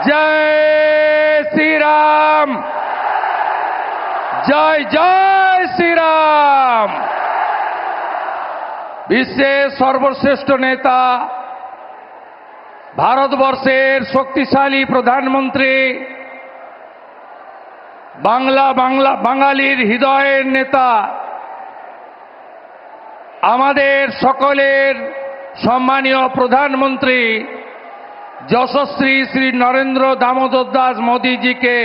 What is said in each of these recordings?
जय श्री राम, जय जय श्री राम। বিশ্বের সর্বশ্রেষ্ঠ নেতা, ভারতবর্ষের শক্তিশালী প্রধানমন্ত্রী, বাঙালির হৃদয়ের নেতা, আমাদের সকলের সম্মানীয় প্রধানমন্ত্রী যশস্বী শ্রী নরেন্দ্র দামোদর দাস মোদীজিকে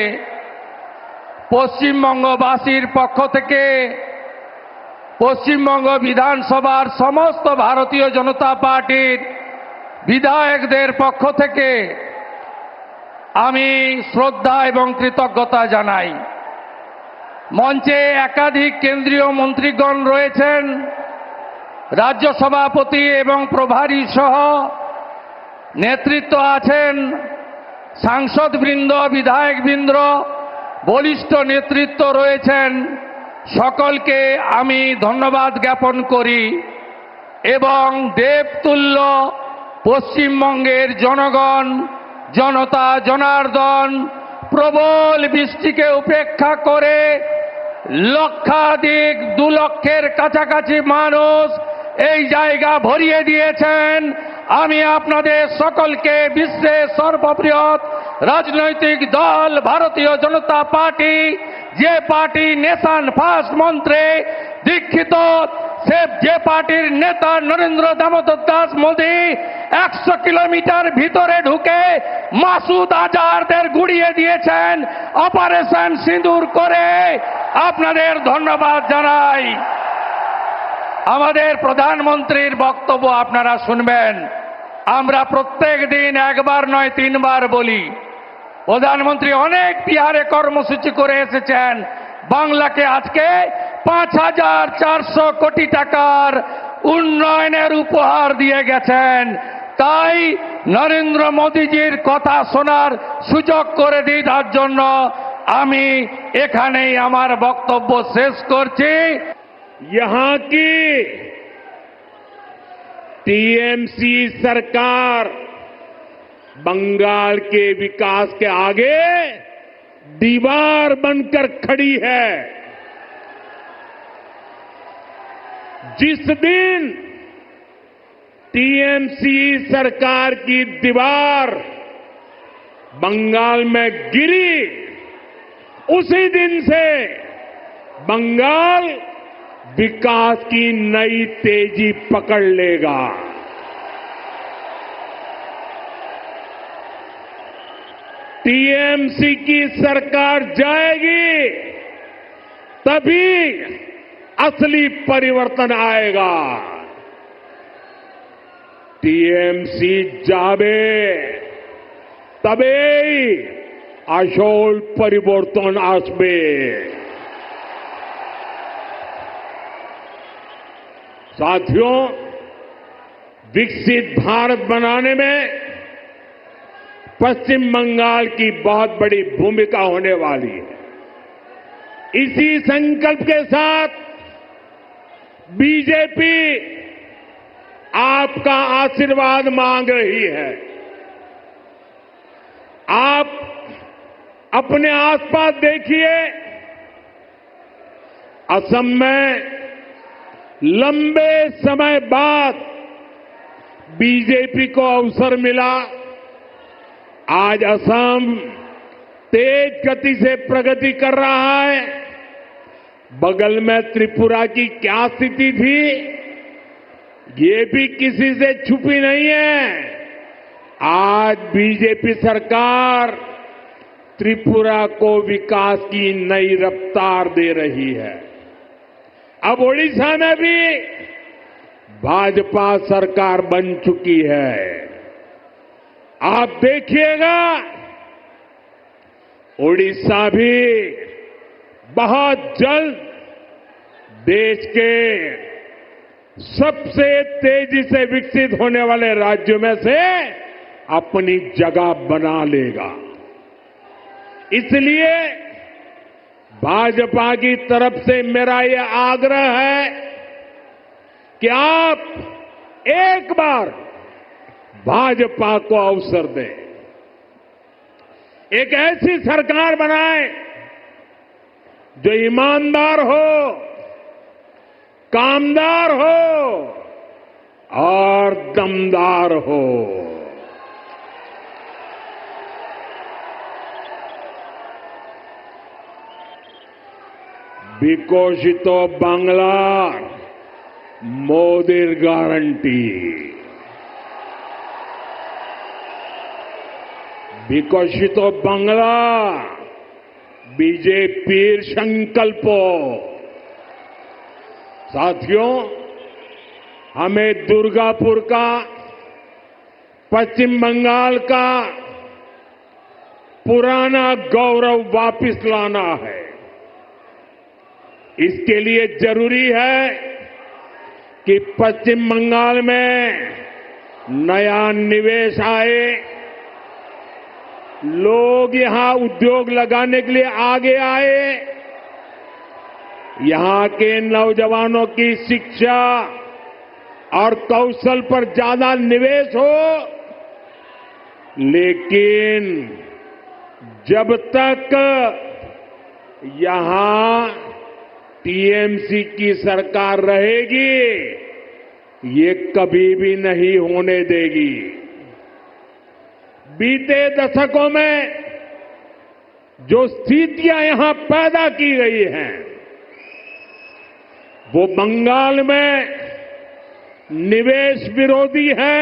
পশ্চিমবঙ্গবাসীর পক্ষ থেকে পশ্চিমবঙ্গ বিধানসভার সমস্ত ভারতীয় জনতা পার্টির বিধায়কদের পক্ষ থেকে আমি শ্রদ্ধা এবং কৃতজ্ঞতা জানাই। মঞ্চে একাধিক কেন্দ্রীয় মন্ত্রীগণ রয়েছেন, রাজ্য সভাপতি এবং প্রভারী সহ নেতৃত্ব আছেন, সাংসদবৃন্দ, বিধায়কবৃন্দ, বলিষ্ঠ নেতৃত্ব রয়েছেন। সকলকে আমি ধন্যবাদ জ্ঞাপন করি এবং দেবতুল্য পশ্চিমবঙ্গের জনগণ, জনতা জনার্দন প্রবল বৃষ্টিকে উপেক্ষা করে লক্ষাধিক 2 লক্ষের কাছাকাছি মানুষ এই জায়গা ভরিয়ে দিয়েছেন। আমি আপনাদের সকলকে বিশ্বের সর্ববৃহৎ রাজনৈতিক দল ভারতীয় জনতা পার্টি, যে পার্টি নেশন ফার্স্ট মন্ত্রে দীক্ষিত, যে পার্টির নেতা নরেন্দ্র দামোদর দাস মোদী 100 কিলোমিটার ভিতরে ঢুকে মাসুদ আজহারদের গুড়িয়ে দিয়েছেন অপারেশন সিঁদুর করে, আপনাদের ধন্যবাদ জানাই। আমাদের প্রধানমন্ত্রীর বক্তব্য আপনারা শুনবেন। আমরা প্রত্যেক দিন একবার নয় 3 বার বলি, প্রধানমন্ত্রী অনেক বিহারে কর্মসূচি করে এসেছেন, বাংলাকে আজকে 5400 কোটি টাকার উন্নয়নের উপহার দিয়ে গেছেন। তাই নরেন্দ্র মোদীজির কথা শোনার সুযোগ করে দিই, তার জন্য আমি এখানেই আমার বক্তব্য শেষ করছি। यहाँ की टीएमसी सरकार बंगाल के विकास के आगे दीवार बनकर खड़ी है। जिस दिन टीएमसी सरकार की दीवार बंगाल में गिरी, उसी दिन से बंगाल विकास की नई तेजी पकड़ लेगा। टीएमसी की सरकार जाएगी तभी असली परिवर्तन आएगा। टीएमसी जावे तबे আসল পরিবর্তন আসবে। साथियों, विकसित भारत बनाने में पश्चिम बंगाल की बहुत बड़ी भूमिका होने वाली है। इसी संकल्प के साथ बीजेपी आपका आशीर्वाद मांग रही है। आप अपने आसपास देखिए, असम में लंबे समय बाद बीजेपी को अवसर मिला। आज असम तेज गति से प्रगति कर रहा है। बगल में त्रिपुरा की क्या स्थिति थी, ये भी किसी से छुपी नहीं है। आज बीजेपी सरकार त्रिपुरा को विकास की नई रफ्तार दे रही है। अब ओडिशा में भी भाजपा सरकार बन चुकी है। आप देखिएगा, ओडिशा भी बहुत जल्द देश के सबसे तेजी से विकसित होने वाले राज्यों में से अपनी जगह बना लेगा। इसलिए भाजपा की तरफ से मेरा यह आग्रह है कि आप एक बार भाजपा को अवसर दें। एक ऐसी सरकार बनाए जो ईमानदार हो, कामदार हो और दमदार हो। বিকশিত বাংলার মোদির গ্যারান্টি, বিকশিত বাংলা बीजेपी संकल्प। साथियों, हमें दुर्गापुर का, पश्चिम बंगाल का पुराना गौरव वापस लाना है। इसके लिए जरूरी है कि पश्चिम बंगाल में नया निवेश आए, लोग यहां उद्योग लगाने के लिए आगे आए, यहां के नौजवानों की शिक्षा और कौशल पर ज्यादा निवेश हो। लेकिन जब तक यहां टीएमसी की सरकार रहेगी, ये कभी भी नहीं होने देगी। बीते दशकों में जो स्थितियां यहां पैदा की गई हैं, वो बंगाल में निवेश विरोधी है,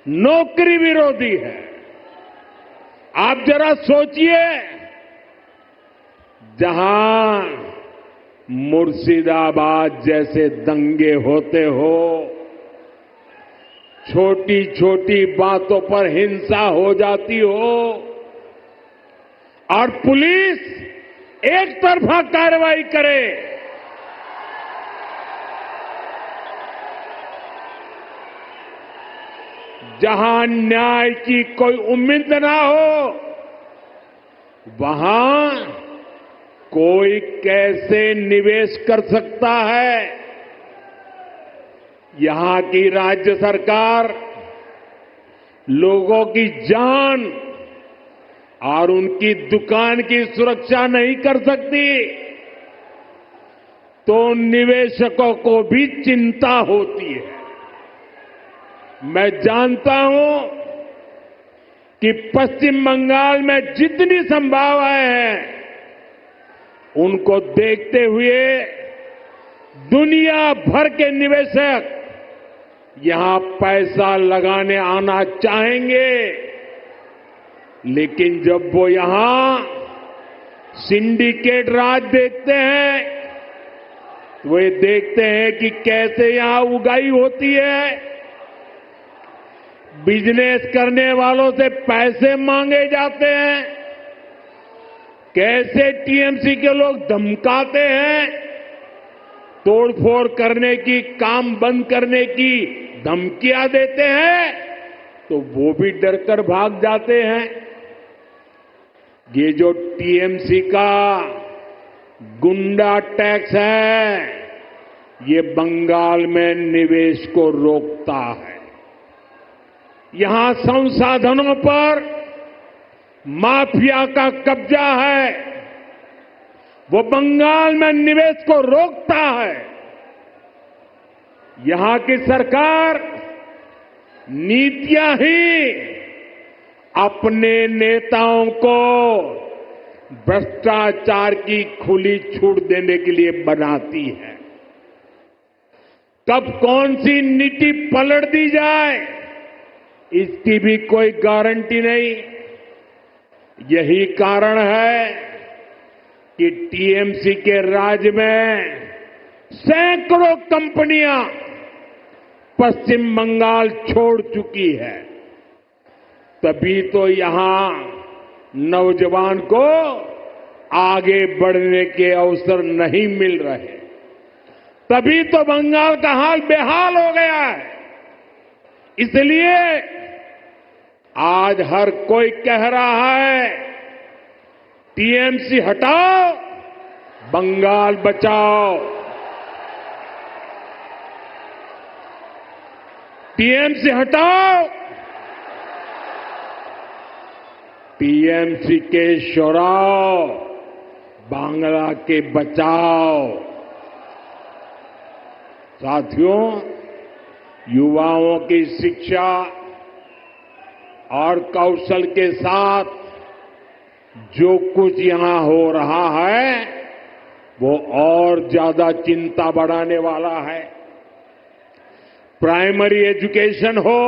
नौकरी विरोधी है। आप जरा सोचिए, जहां मुर्शिदाबाद जैसे दंगे होते हो, छोटी छोटी बातों पर हिंसा हो जाती हो और पुलिस एक तरफा कार्रवाई करे, जहां न्याय की कोई उम्मीद ना हो, वहां कोई कैसे निवेश कर सकता है? यहां की राज्य सरकार लोगों की जान और उनकी दुकान की सुरक्षा नहीं कर सकती, तो निवेशकों को भी चिंता होती है। मैं जानता हूं कि पश्चिम बंगाल में जितनी संभावनाएं हैं, उनको देखते हुए दुनिया भर के निवेशक यहां पैसा लगाने आना चाहेंगे। लेकिन जब वो यहां सिंडिकेट राज देखते हैं, तो वे देखते हैं कि कैसे यहां उगाई होती है, बिजनेस करने वालों से पैसे मांगे जाते हैं, कैसे टीएमसी के लोग धमकाते हैं, तोड़फोड़ करने की, काम बंद करने की धमकियां देते हैं, तो वो भी डरकर भाग जाते हैं। ये जो टीएमसी का गुंडा टैक्स है, ये बंगाल में निवेश को रोकता है। यहां संसाधनों पर माफिया का कब्जा है, वो बंगाल में निवेश को रोकता है। यहां की सरकार नीतियां ही अपने नेताओं को भ्रष्टाचार की खुली छूट देने के लिए बनाती है। कब कौन सी नीति पलट दी जाए, इसकी भी कोई गारंटी नहीं। यही कारण है कि टीएमसी के राज में सैकड़ों कंपनियां पश्चिम बंगाल छोड़ चुकी है। तभी तो यहां नौजवान को आगे बढ़ने के अवसर नहीं मिल रहे, तभी तो बंगाल का हाल बेहाल हो गया है। इसलिए आज हर कोई कह रहा है, टीएमसी हटाओ, बंगाल बचाओ। टीएमसी हटाओ, टीएमसी के शोराव, बांग्ला के बचाव। साथियों, युवाओं की शिक्षा और कौशल के साथ जो कुछ यहां हो रहा है वो और ज्यादा चिंता बढ़ाने वाला है। प्राइमरी एजुकेशन हो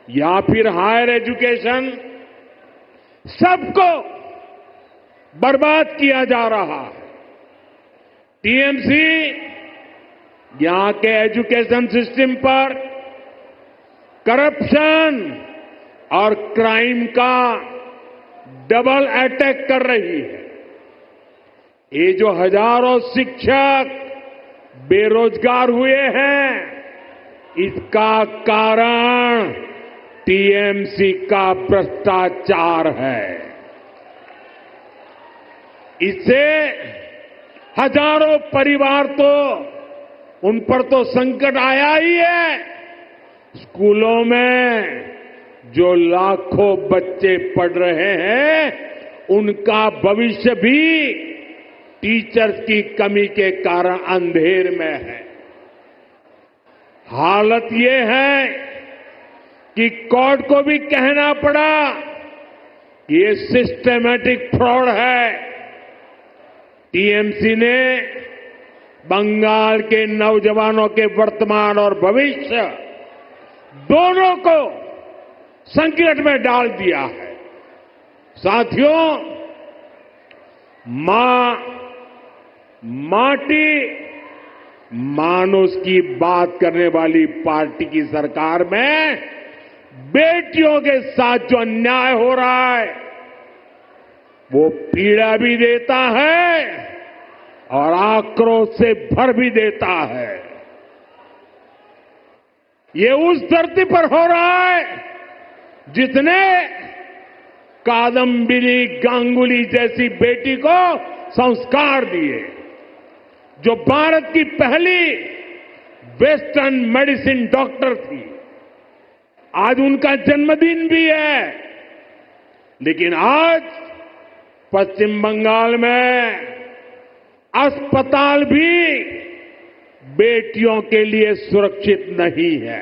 या फिर हायर एजुकेशन, सबको बर्बाद किया जा रहा है। टीएमसी यहां के एजुकेशन सिस्टम पर करप्शन और क्राइम का डबल अटैक कर रही है। ये जो हजारों शिक्षक बेरोजगार हुए हैं, इसका कारण टीएमसी का भ्रष्टाचार है। इससे हजारों परिवार तो उन पर तो संकट आया ही है। स्कूलों में जो लाखों बच्चे पढ़ रहे हैं, उनका भविष्य भी टीचर्स की कमी के कारण अंधेर में है। हालत ये है कि कोर्ट को भी कहना पड़ा कि ये सिस्टमैटिक फ्रॉड है। टीएमसी ने बंगाल के नौजवानों के वर्तमान और भविष्य दोनों को संकट में डाल दिया है। साथियों, माटी मानुष की बात करने वाली पार्टी की सरकार में बेटियों के साथ जो अन्याय हो रहा है वो पीड़ा भी देता है और आक्रोश से भर भी देता है। ये उस धरती पर हो रहा है जिसने कादम्बिनी गांगुली जैसी बेटी को संस्कार दिए, जो भारत की पहली वेस्टर्न मेडिसिन डॉक्टर थी। आज उनका जन्मदिन भी है, लेकिन आज पश्चिम बंगाल में अस्पताल भी बेटियों के लिए सुरक्षित नहीं है।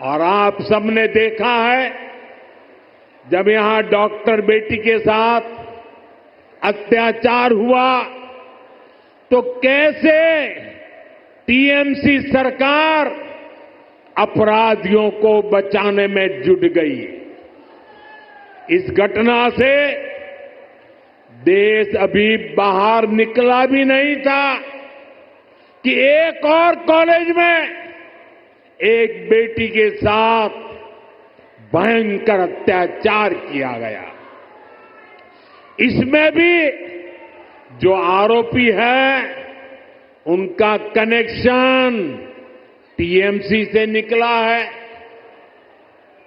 और आप सबने देखा है, जब यहां डॉक्टर बेटी के साथ अत्याचार हुआ तो कैसे टीएमसी सरकार अपराधियों को बचाने में जुट गई। इस घटना से देश अभी बाहर निकला भी नहीं था कि एक और कॉलेज में एक बेटी के साथ भयंकर अत्याचार किया गया। इसमें भी जो आरोपी है उनका कनेक्शन टीएमसी से निकला है।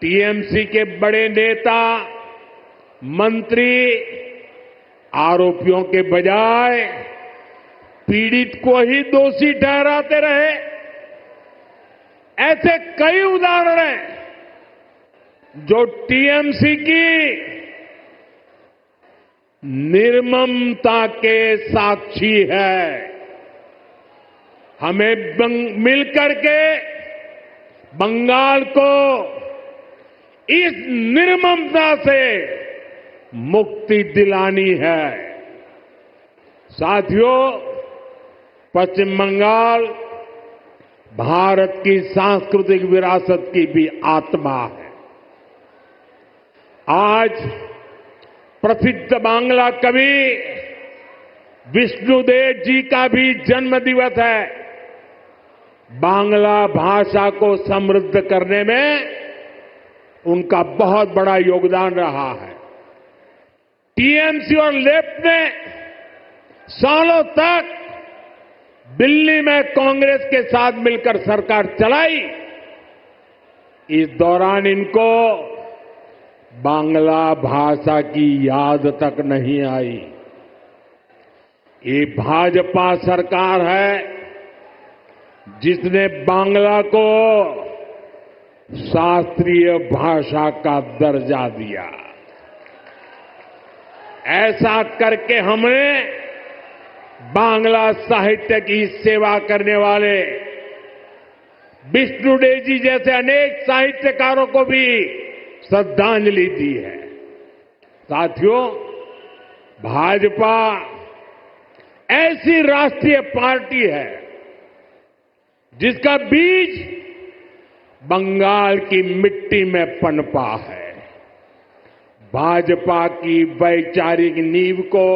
टीएमसी के बड़े नेता, मंत्री आरोपियों के बजाय पीड़ित को ही दोषी ठहराते रहे। ऐसे कई उदाहरण हैं जो टीएमसी की निर्ममता के साक्षी है। हमें मिलकर के बंगाल को इस निर्ममता से मुक्ति दिलानी है। साथियों, पश्चिम बंगाल भारत की सांस्कृतिक विरासत की भी आत्मा है। आज प्रसिद्ध बांग्ला कवि विष्णुदेव जी का भी जन्म दिवस है। बांग्ला भाषा को समृद्ध करने में उनका बहुत बड़ा योगदान रहा है। टीएमसी और लेफ्ट ने सालों तक दिल्ली में कांग्रेस के साथ मिलकर सरकार चलाई। इस दौरान इनको बांग्ला भाषा की याद तक नहीं आई। ये भाजपा सरकार है जिसने बांग्ला को शास्त्रीय भाषा का दर्जा दिया। ऐसा करके हमने बांग्ला साहित्य की सेवा करने वाले विष्णु डे जी जैसे अनेक साहित्यकारों को भी श्रद्धांजलि दी है। साथियों, भाजपा ऐसी राष्ट्रीय पार्टी है जिसका बीज बंगाल की मिट्टी में पनपा है। भाजपा की वैचारिक नींव को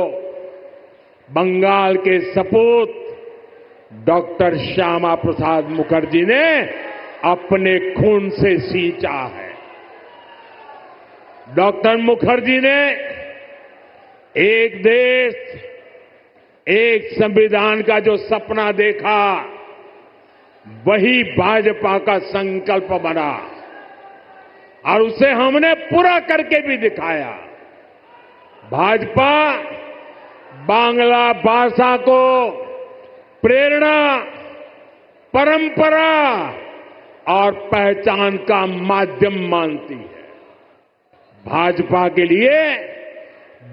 बंगाल के सपूत डॉक्टर श्यामा प्रसाद मुखर्जी ने अपने खून से सींचा है। डॉक्टर मुखर्जी ने एक देश, एक संविधान का जो सपना देखा, वही भाजपा का संकल्प बना और उसे हमने पूरा करके भी दिखाया। भाजपा बांग्ला भाषा को प्रेरणा, परंपरा और पहचान का माध्यम मानती है। भाजपा के लिए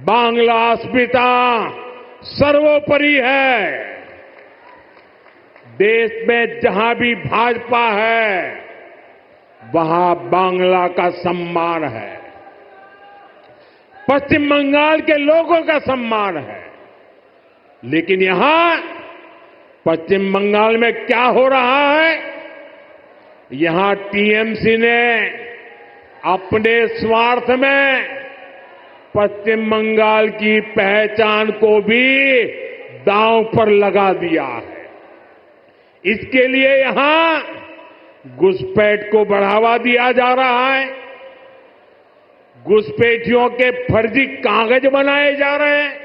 बांग्ला अस्मिता सर्वोपरि है। देश में जहां भी भाजपा है, वहां बांग्ला का सम्मान है, पश्चिम बंगाल के लोगों का सम्मान है। लेकिन यहां पश्चिम बंगाल में क्या हो रहा है? यहां टीएमसी ने अपने स्वार्थ में पश्चिम बंगाल की पहचान को भी दांव पर लगा दिया है। इसके लिए यहां घुसपैठ को बढ़ावा दिया जा रहा है। घुसपैठियों के फर्जी कागज बनाए जा रहे हैं।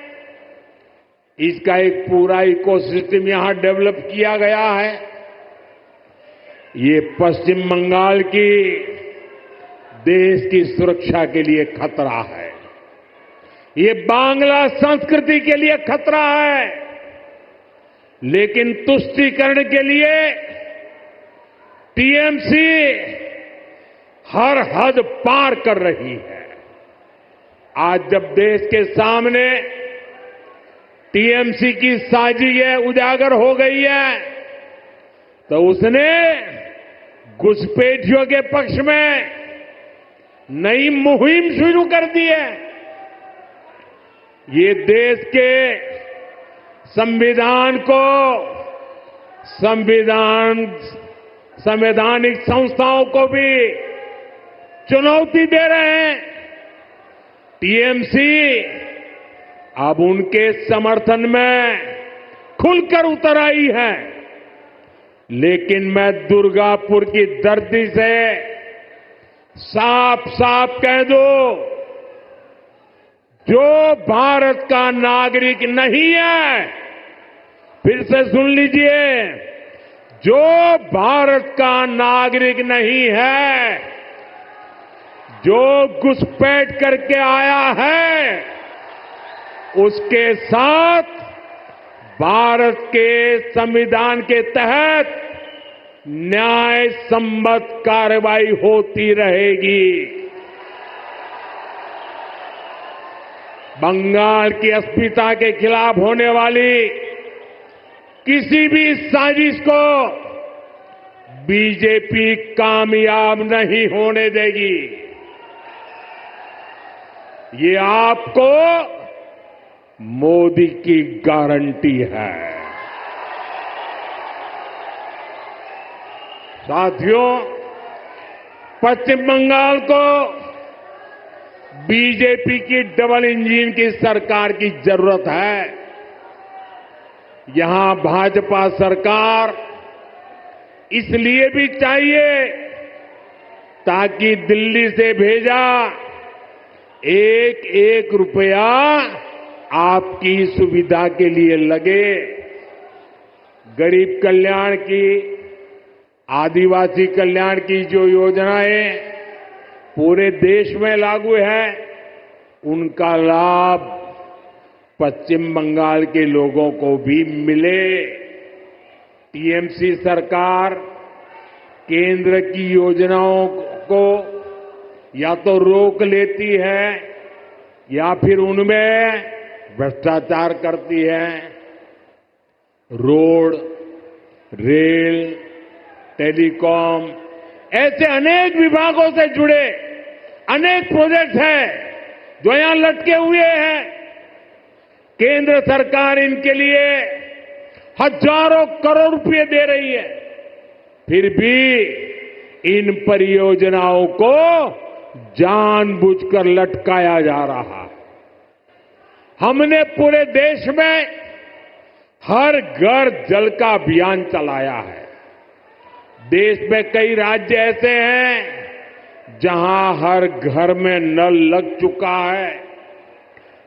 इसका एक पूरा इकोसिस्टम यहां डेवलप किया गया है। ये पश्चिम बंगाल की देश की सुरक्षा के लिए खतरा है। ये बांग्ला संस्कृति के लिए खतरा है। लेकिन तुष्टीकरण के लिए टीएमसी हर हद पार कर रही है। आज जब देश के सामने टीएमसी की साजिश उजागर हो गई है, तो उसने घुसपैठियों के पक्ष में नई मुहिम शुरू कर दी है। ये देश के संविधान को, संवैधानिक संस्थाओं को भी चुनौती दे रहे हैं। टीएमसी अब उनके समर्थन में खुलकर उतर आई है। लेकिन मैं दुर्गापुर की धरती से साफ साफ कह दूं, जो भारत का नागरिक नहीं है, फिर से सुन लीजिए, जो भारत का नागरिक नहीं है, जो घुसपैठ करके आया है, उसके साथ भारत के संविधान के तहत न्याय सम्मत कार्रवाई होती रहेगी। बंगाल की अस्मिता के खिलाफ होने वाली किसी भी साजिश को बीजेपी कामयाब नहीं होने देगी। ये आपको मोदी की गारंटी है। साथियों, पश्चिम बंगाल को बीजेपी की डबल इंजन की सरकार की जरूरत है। यहां भाजपा सरकार इसलिए भी चाहिए ताकि दिल्ली से भेजा एक एक रुपया आपकी सुविधा के लिए लगे। गरीब कल्याण की, आदिवासी कल्याण की जो योजनाएं पूरे देश में लागू है, उनका लाभ पश्चिम बंगाल के लोगों को भी मिले। टीएमसी सरकार केंद्र की योजनाओं को या तो रोक लेती है या फिर उनमें भ्रष्टाचार करती है। रोड, रेल, टेलीकॉम ऐसे अनेक विभागों से जुड़े अनेक प्रोजेक्ट हैं जो यहां लटके हुए हैं। केंद्र सरकार इनके लिए हजारों करोड़ रुपए दे रही है, फिर भी इन परियोजनाओं को जानबूझकर लटकाया जा रहा है। हमने पूरे देश में हर घर जल का अभियान चलाया है। देश में कई राज्य ऐसे हैं जहां हर घर में नल लग चुका है,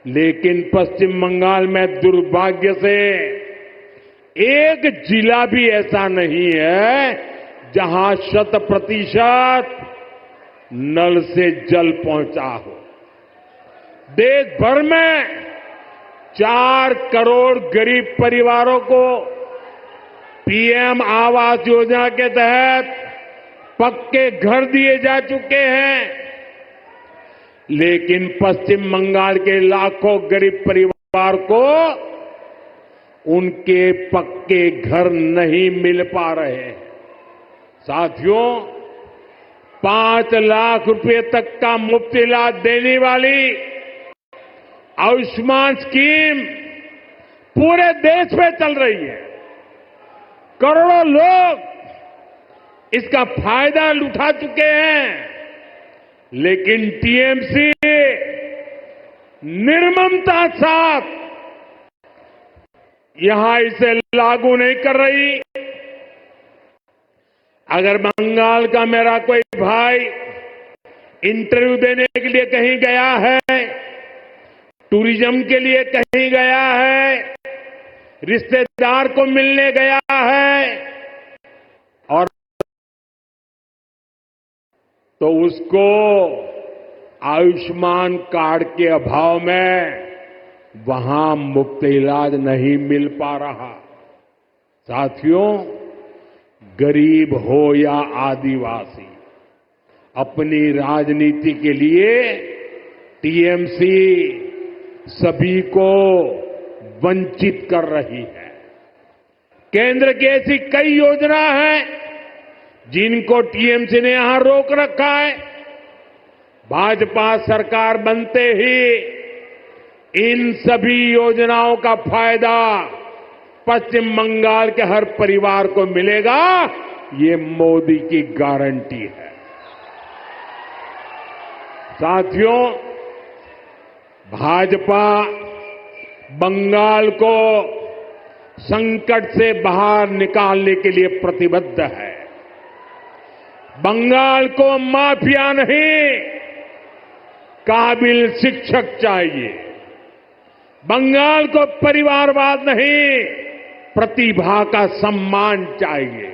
लेकिन पश्चिम बंगाल में दुर्भाग्य से एक जिला भी ऐसा नहीं है जहां 100% नल से जल पहुंचा हो। देश भर में 4 करोड़ गरीब परिवारों को पीएम आवास योजना के तहत पक्के घर दिए जा चुके हैं, लेकिन पश्चिम बंगाल के लाखों गरीब परिवार को उनके पक्के घर नहीं मिल पा रहे हैं। साथियों, 5 लाख रुपए तक का मुफ्त इलाज देने वाली आयुष्मान स्कीम पूरे देश में चल रही है। करोड़ों लोग इसका फायदा उठा चुके हैं, लेकिन टीएमसी निर्ममता साथ यहां इसे लागू नहीं कर रही। अगर बंगाल का मेरा कोई भाई इंटरव्यू देने के लिए कहीं गया है, टूरिज्म के लिए कहीं गया है, रिश्तेदार को मिलने गया है, और तो उसको आयुष्मान कार्ड के अभाव में वहां मुफ्त इलाज नहीं मिल पा रहा। साथियों, गरीब हो या आदिवासी, अपनी राजनीति के लिए टीएमसी सभी को वंचित कर रही है। केंद्र की ऐसी कई योजना हैं जिनको टीएमसी ने यहां रोक रखा है। भाजपा सरकार बनते ही इन सभी योजनाओं का फायदा पश्चिम बंगाल के हर परिवार को मिलेगा, ये मोदी की गारंटी है। साथियों, भाजपा बंगाल को संकट से बाहर निकालने के लिए प्रतिबद्ध है। बंगाल को माफिया नहीं, काबिल शिक्षक चाहिए। बंगाल को परिवारवाद नहीं, प्रतिभा का सम्मान चाहिए।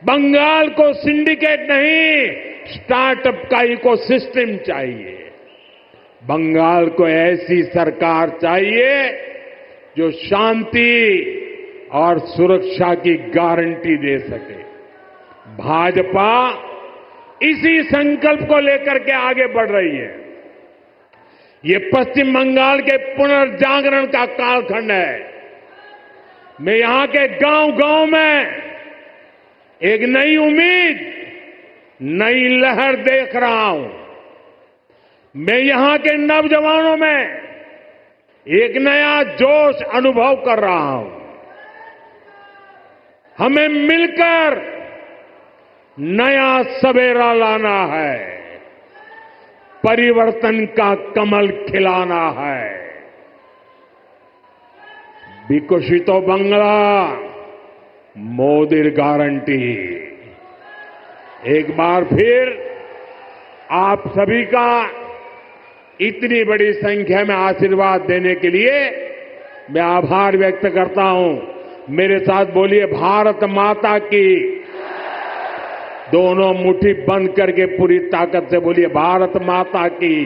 बंगाल को सिंडिकेट नहीं, स्टार्टअप का इकोसिस्टम चाहिए। बंगाल को ऐसी सरकार चाहिए जो शांति और सुरक्षा की गारंटी दे सके। भाजपा इसी संकल्प को लेकर के आगे बढ़ रही है। ये पश्चिम बंगाल के पुनर्जागरण का कालखंड है। मैं यहां के गांव-गांव में एक नई उम्मीद, नई लहर देख रहा हूं। मैं यहां के नौजवानों में एक नया जोश अनुभव कर रहा हूं। हमें मिलकर नया सवेरा लाना है, परिवर्तन का कमल खिलाना है। विकसितो बंगला, मोदी गारंटी। एक बार फिर आप सभी का इतनी बड़ी संख्या में आशीर्वाद देने के लिए मैं आभार व्यक्त करता हूं। मेरे साथ बोलिए, भारत माता की। दोनों मुट्ठी बंद करके पूरी ताकत से बोलिए, भारत माता की।